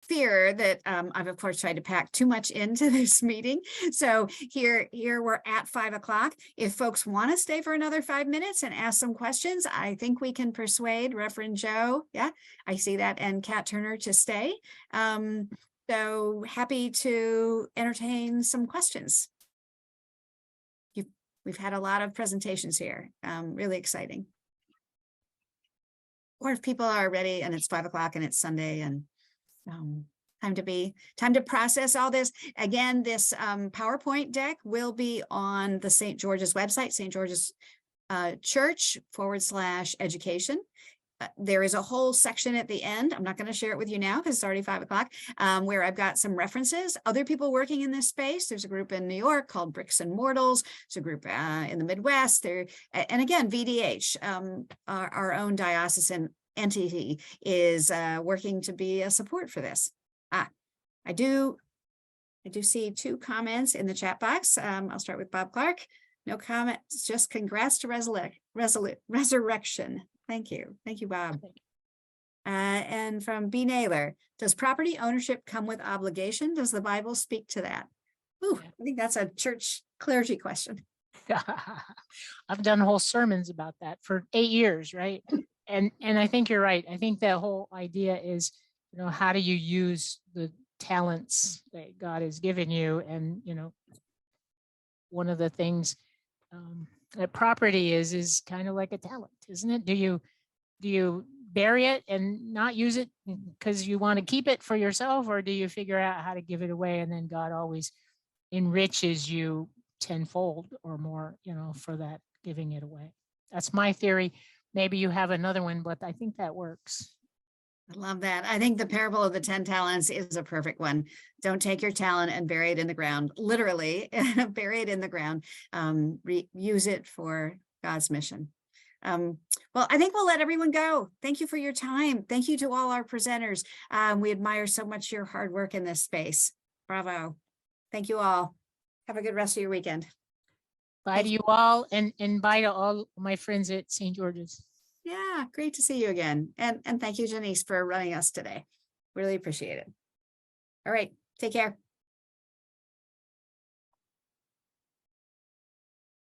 fear that I've of course tried to pack too much into this meeting. So here we're at 5 o'clock. If folks want to stay for another 5 minutes and ask some questions, I think we can persuade Reverend Joe. Yeah, I see that, and Kat Turner to stay. So happy to entertain some questions. We've had a lot of presentations here, really exciting. Or if people are ready and it's 5 o'clock and it's Sunday and time to process all this. Again, this PowerPoint deck will be on the St. George's website, St. George's Church/education. There is a whole section at the end. I'm not going to share it with you now because it's already 5 o'clock, where I've got some references, other people working in this space. There's a group in New York called Bricks and Mortals. There's a group in the Midwest there. And again, VDH, our own diocesan entity, is working to be a support for this. I do see 2 comments in the chat box. I'll start with Bob Clark. No comments, just congrats to Resurrection. Thank you. Thank you, Bob. And from B. Naylor, does property ownership come with obligation? Does the Bible speak to that? Ooh, I think that's a church clergy question. I've done whole sermons about that for 8 years, right? And I think you're right. I think that whole idea is, how do you use the talents that God has given you? And, one of the things that property is kind of like a talent, isn't it? Do you bury it and not use it because you want to keep it for yourself, or do you figure out how to give it away, and then God always enriches you tenfold or more, for that giving it away? That's my theory. Maybe you have another one, but I think that works. I love that. I think the parable of the 10 talents is a perfect one. Don't take your talent and bury it in the ground, literally bury it in the ground. Use it for God's mission. Well, I think we'll let everyone go. Thank you for your time. Thank you to all our presenters. We admire so much your hard work in this space. Bravo. Thank you all. Have a good rest of your weekend. Bye to you all, and bye to all my friends at St. George's. Yeah, great to see you again. And thank you, Janice, for running us today. Really appreciate it. All right, take care.